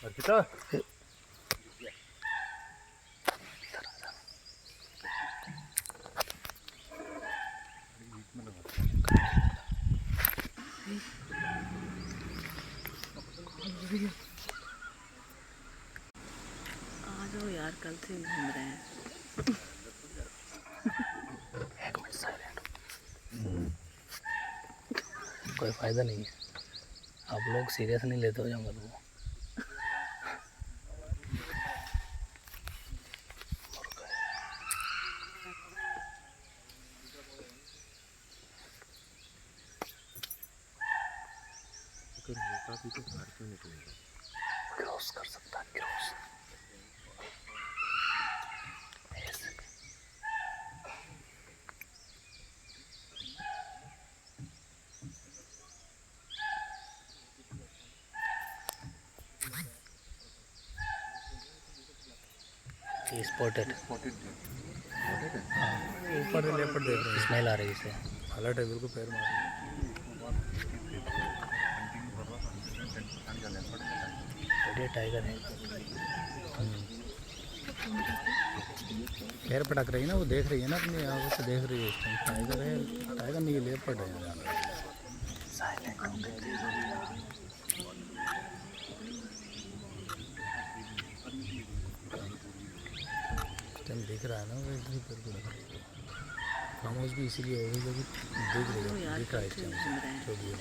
अर्पिता आ जाओ यार, कल से घूम रहे हैं। एक मिनट साइलेंट, कोई फ़ायदा नहीं है। आप लोग सीरियस नहीं लेते हो जंगल को। भी तो बाहर क्यों निकलेगा? क्रॉस कर सकता है, क्रॉस। स्पॉटेड ऊपर से लेपर्ड देख रहे हैं। स्मेल आ रही है इसे। अलर्ट है, बिल्कुल पैर मार बड़े टाइगर है। पैर पटक रही है ना, वो देख रही है ना, अपनी आंखों से देख रही है। इस टाइम टाइगर है, टाइगर नहीं, ये लेपर्ड है। साइलेंट हो गए। इस टाइम दिख रहा है ना, वो इधर ही पैर पटक रही है। खामोश भी इसीलिए हो गई क्योंकि दिख रही है, दिख रहा है इस टाइम जो भी है।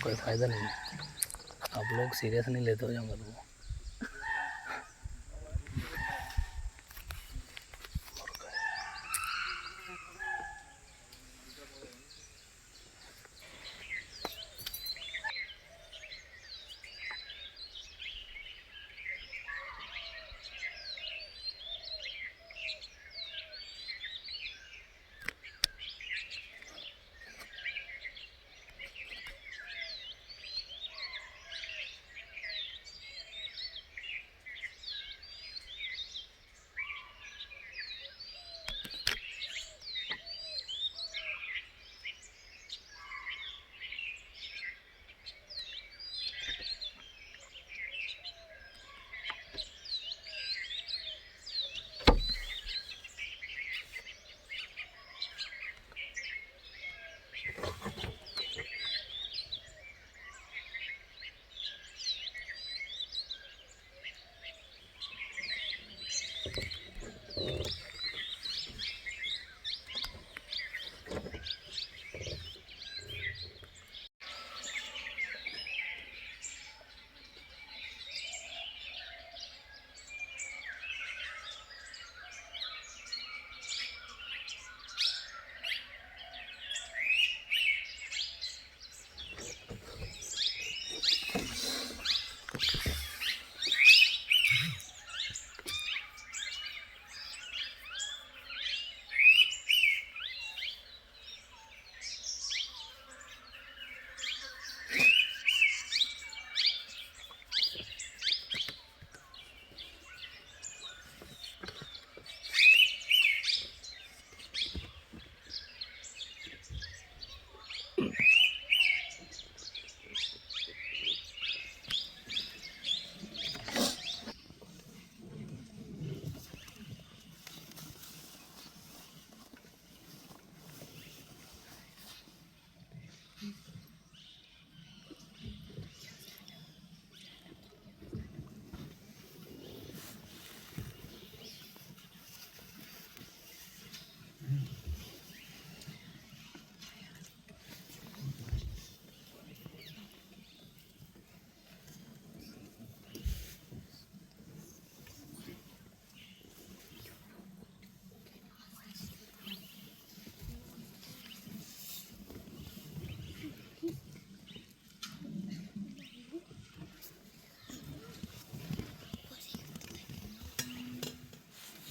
कोई फ़ायदा नहीं है। आप लोग सीरियस नहीं लेते हो जंगल को।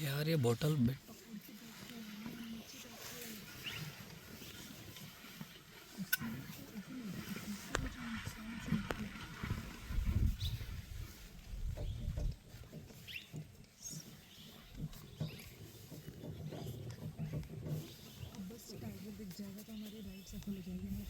यार ये बोतल टाइगर दिख जाएगा तो हमारी राइड सफल हो जाएगी।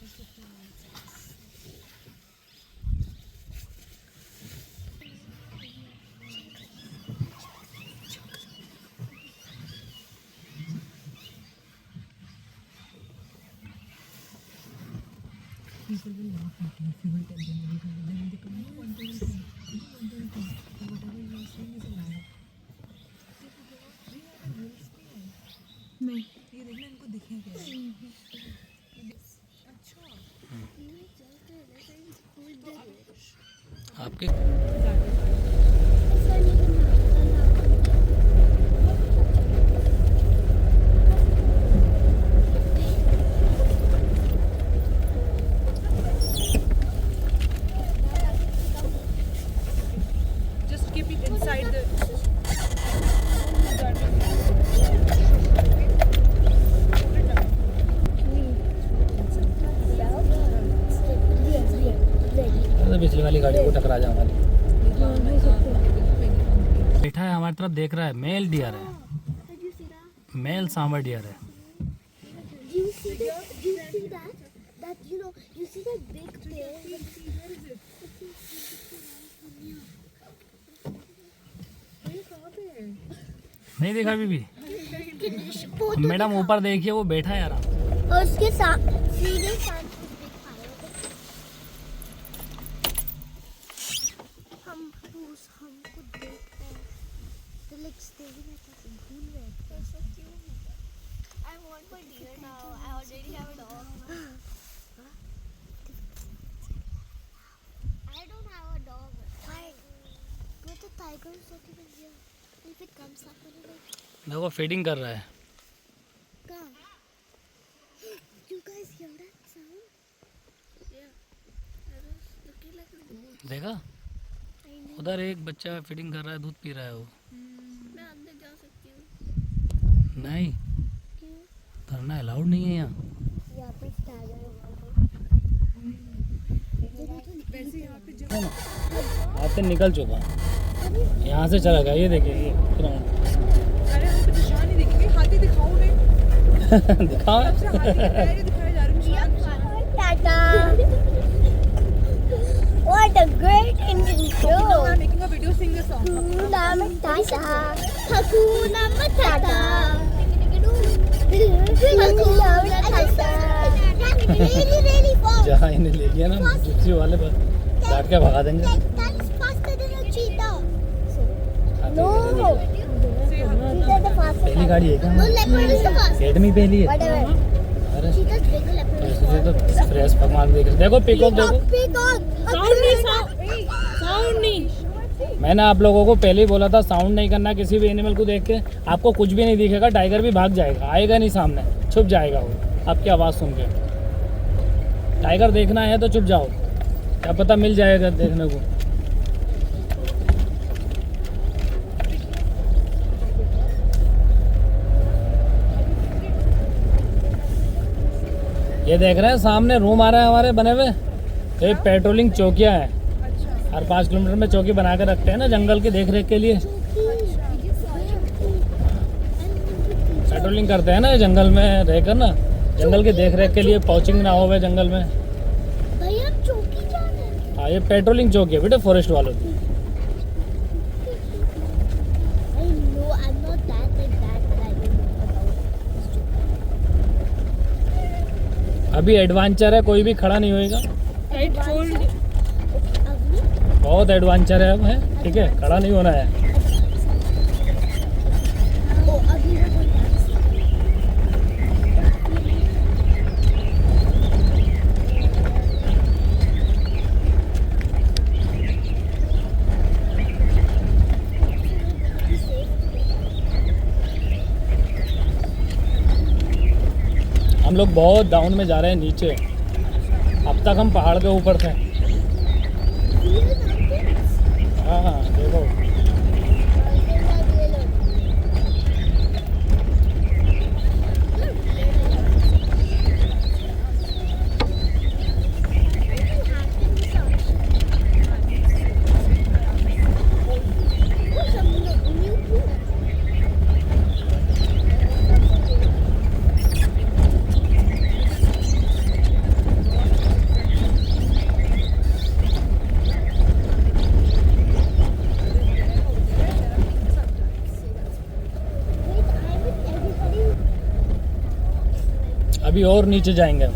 नहीं आपके just keep it inside the तो पिछली वाली गाड़ी को टकरा जा हमारी। बैठा है हमारी तरफ देख रहा है, मेल डियर है, मेल सांबर डियर है। Do you see that? Do you see that? That you see that big bear? नहीं देखा अभी भी? मैडम ऊपर देखिए, वो बैठा है आराम। और उसके साथ सीधे साथ हमको देख रहे हैं तो लाइक स्टेरिंग एट अस, घूम रहे हैं। So cute. I want my deer now. I already have a dog. I don't have a dog. Why? But the tiger is looking at here. If it comes up and like देखो feeding कर रहा है। come. You guys hear that sound? Yeah. That was looking like a goat. देखा? उधर एक बच्चा feeding कर रहा है, दूध पी रहा है वो। मैं अंदर जा सकती हूँ? नहीं, क्यों? करना अलाउड नहीं है यहाँ। यहाँ पे टाइगर वैसे यहाँ पे जब आते निकल चुका, यहाँ से चला गया। ये देखिए ये ग्राउंड। अरे हम तो निशान ही देखेंगे, हाथी दिखाओ उन्हें। दिखाओ। सबसे हाथी के पैर ही दिखाए जा रहे हैं, निशान निशान। Tata. What a great Indian show. I'm making a video, sing a song. Hakuna Matata. Hakuna Matata. Hakuna Matata. Really, really fast. जहाँ इन्हें ले गया ना, जिप्सी वाले पर काट के भगा देंगे। That is faster than a cheetah. No. Cheetah is the fastest. पहली गाड़ी है क्या? No, leopard is the fastest. Gate में पहली है। Whatever. अरे Cheetah is bigger, leopard is इसलिए तो फ्रेश भगवान देख रहे। देखो पीकॉक देखो। Peacock. Sound नहीं। मैंने आप लोगों को पहले ही बोला था साउंड नहीं करना किसी भी एनिमल को देख के। आपको कुछ भी नहीं दिखेगा, टाइगर भी भाग जाएगा, आएगा नहीं सामने, छुप जाएगा वो आपकी आवाज़ सुन के। टाइगर देखना है तो चुप जाओ, क्या पता मिल जाएगा देखने को। ये देख रहे हैं सामने रूम आ रहा है हमारे बने हुए। ये पेट्रोलिंग चौकियाँ हैं, हर 5 किलोमीटर में चौकी बना के रखते हैं ना जंगल की देख रेख के लिए। पेट्रोलिंग करते हैं ना ये जंगल में रहकर ना, जंगल की देख रेख के लिए, पहुंचिंग ना हो जंगल में। भैया चौकी जाना है। हाँ ये पेट्रोलिंग चौकी है बेटे, फॉरेस्ट वालों की। I know I'm not that like that, but I don't know about this. अभी एडवेंचर है, कोई भी खड़ा नहीं होएगा। अभी बहुत एडवेंचर है अब है, ठीक है, खड़ा नहीं होना है। ओ अभी वो कोई डांस हम लोग बहुत डाउन में जा रहे हैं नीचे। अब तक हम पहाड़ के ऊपर थे। हाँ देखो अभी और नीचे जाएंगे हम।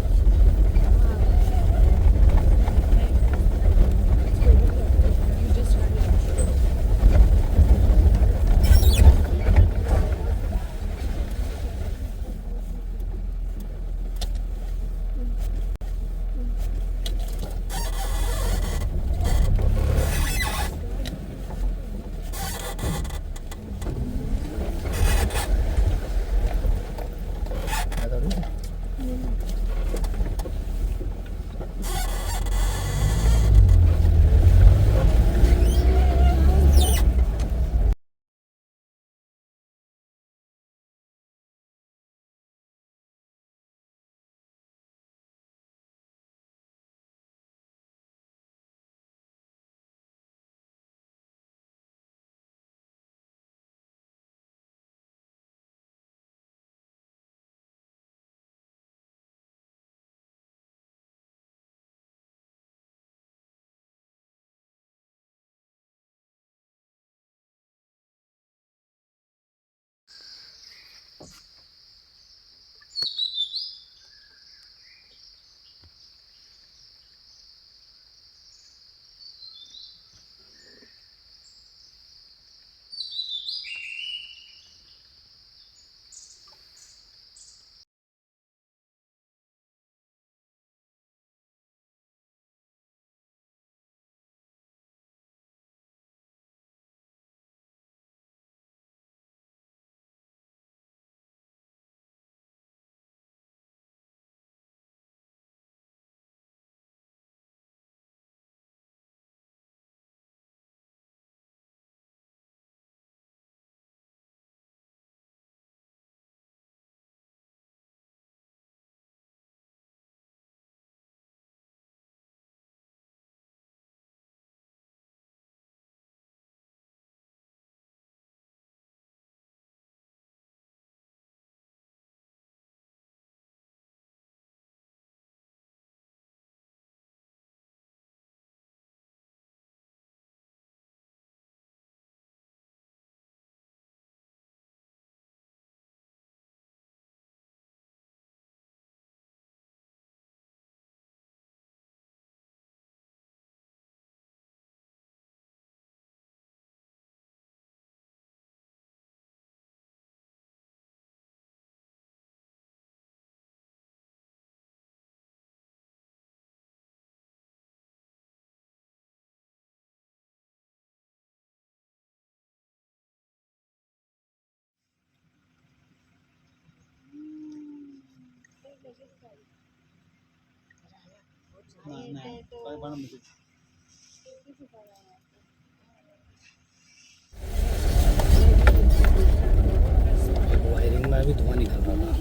वायरिंग में अभी धुआं निकल रहा था।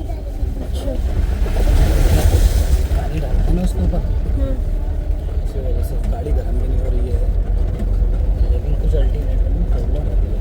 पानी डाला है ना उसके ऊपर, इसी वजह से गाड़ी गर्म भी नहीं हो रही है, लेकिन कुछ अल्टीमेटली में प्रॉब्लम हो रही है।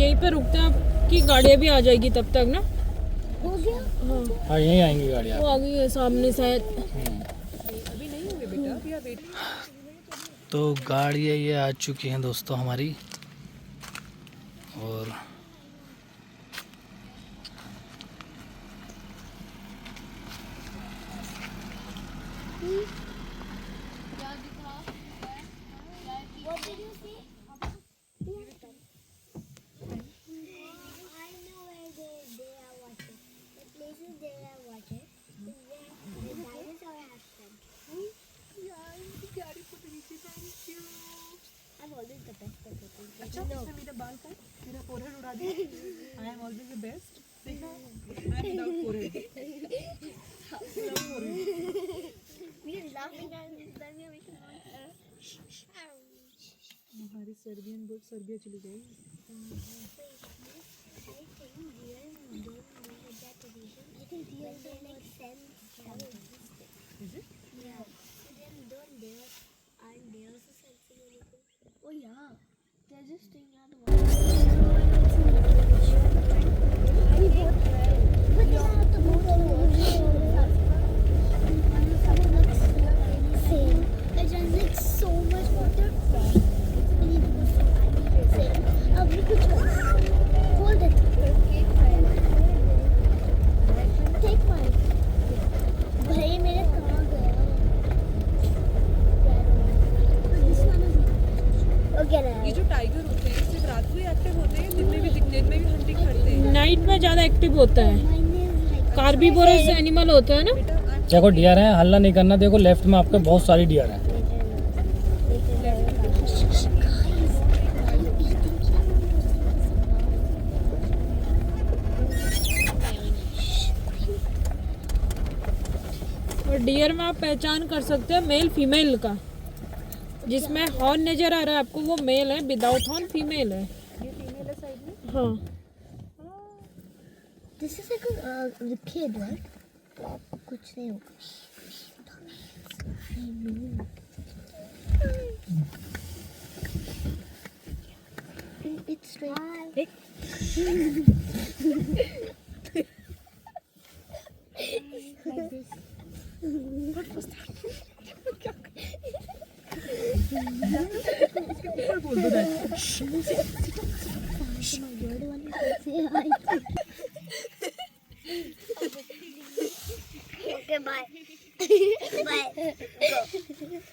यहीं पे रुकते हैं आपकी गाड़ियाँ भी आ जाएगी तब तक ना। हो गया। हाँ यहीं आएंगी गाड़ियाँ। वो आ गई है सामने शायद। तो गाड़ियाँ ये आ चुकी हैं दोस्तों हमारी, और What did you see? I know where they are watching. The places they are watching is where the dinosaur has come. I'm always the best at cooking. अच्छा इसने मेरे बाल काट, मेरा फोरहेड उड़ा दिया। I am always the best. देखा? I am without forehead. We are laughing and then we are making noise. हमारी सर्बियन बोट सर्बिया चली गई। I think real don't make sense. Is it? Yeah. Then don't there aren't there also sensing anything? Oh yeah. They're just staying out of the water. We both tried. But they have to go to the something looks same. It just looks so much water. We need to go so same. We could hold it. Okay, fine. Take mine. भाई मेरे कहाँ गया? This one is okay ना? ये जो tiger होते हैं सिर्फ रात को ही एक्टिव होते हैं, दिन में भी हंटिंग करते हैं। नाइट में ज़्यादा एक्टिव होता है। Mine is like कार्बीवोरस एनिमल होता है ना? देखो डियर है, हल्ला नहीं करना। देखो लेफ्ट में आपके बहुत सारी डियर है। और डियर में आप पहचान कर सकते हैं मेल फीमेल का। जिसमें हॉर्न नजर आ रहा है आपको वो मेल है, विदाउट हॉर्न फीमेल है। हाँ This is like a kid, right? कुछ नहीं होगा. It's straight. What was that? Okay, bye. Bye. Go.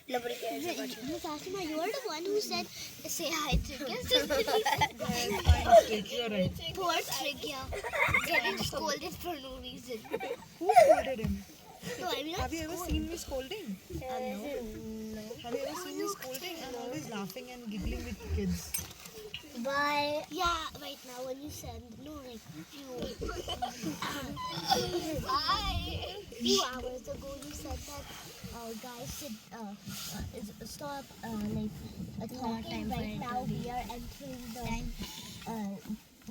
Nobody cares about you. Fatima, you are the one who said say hi to Trigger. You're right. Poor Trigger. Getting scolded for no reason. Who scolded him? No, I mean, Have you ever seen me scolding? no. Have you ever seen me scolding? I'm always laughing and giggling with kids. Bye. Yeah, right now when you said no, like few hours ago, you said that guys should stop talking. Right now we are entering the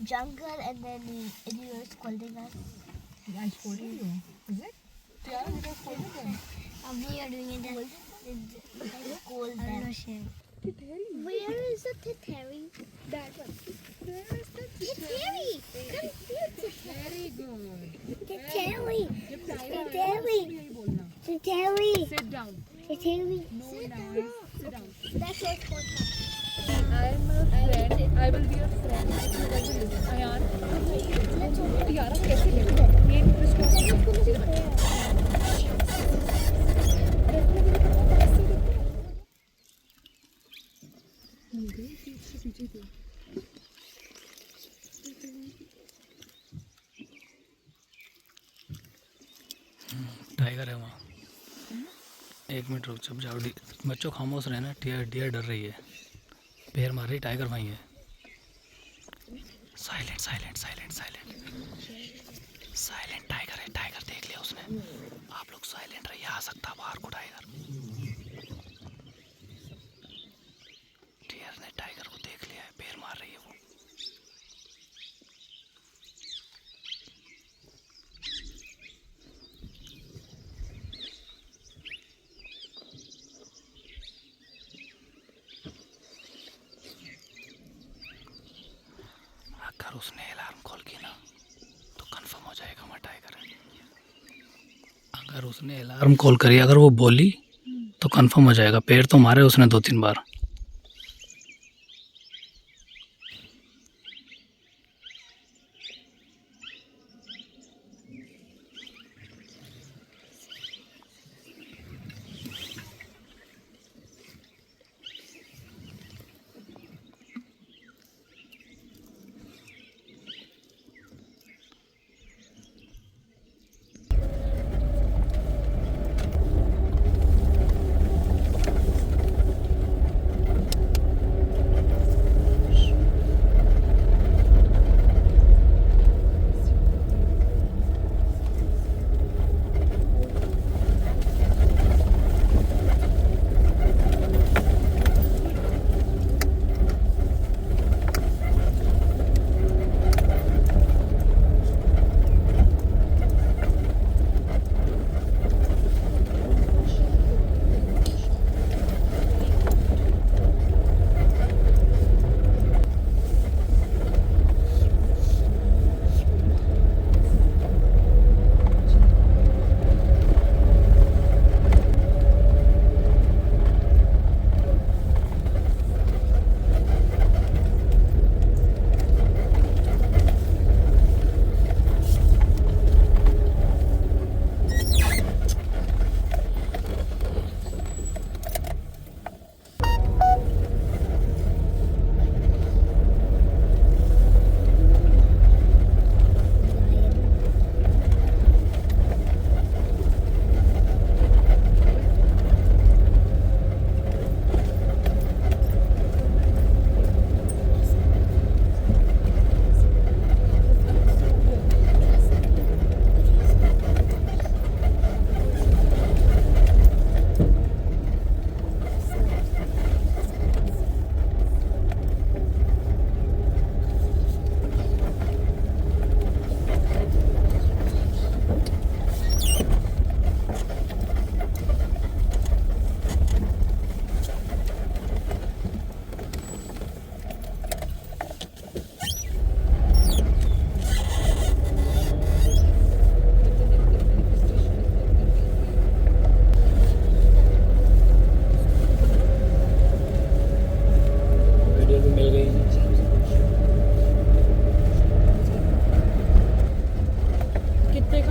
jungle, and then you are scolding us. I scolded you. Is it? Yeah, did I scolded them? We are doing it. Scold them. Where is the Titheri? That one. Where is the Titheri? Come here, Titheri. Very good. Titheri. Titheri. Titheri. Sit down. Titheri. No, nice. Sit down. That's your podcast. I am a friend. I will be your friend. Ayan. यार हम कैसे लेंगे? ये tiger है वहाँ। एक minute रुक जाओ। बच्चों खामोश रहना। डियर डर रही है, पैर मार रही। टाइगर वहीं है। Silent silent silent silent silent. Tiger है, टाइगर देख लिया उसने। आप लोग साइलेंट रहिए, आ सकता बाहर को टाइगर। डियर ने टाइगर को देख लिया है, पैर मार रही है वो। अगर उसने अलार्म कॉल की ना तो कंफर्म हो जाएगा वहाँ टाइगर है। अगर उसने अलार्म कॉल करी, अगर वो बोली तो कंफर्म हो जाएगा। पैर तो मारे उसने 2-3 बार।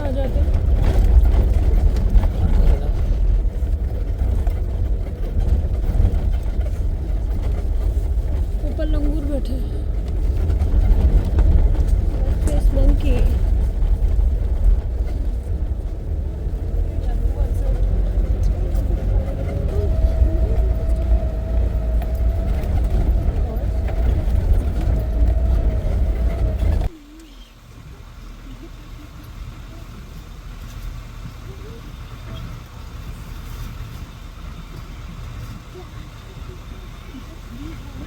आ जाते। ऊपर लंगूर बैठे। Face monkey.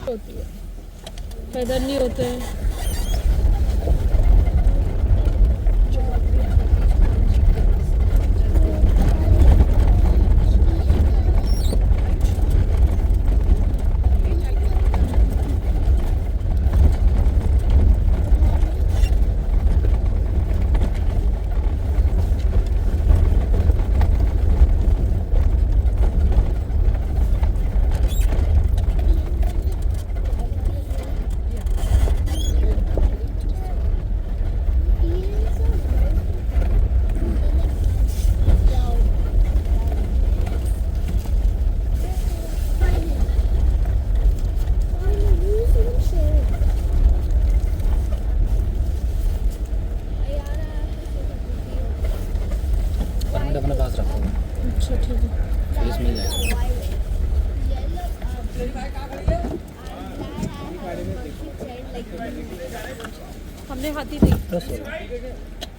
होती है, पैदल नहीं होते हैं। परमिट अपने पास रखो, अच्छा ठीक है। पुलिस मिल जाएगा। हमने हाथी देखी। बस हो गया।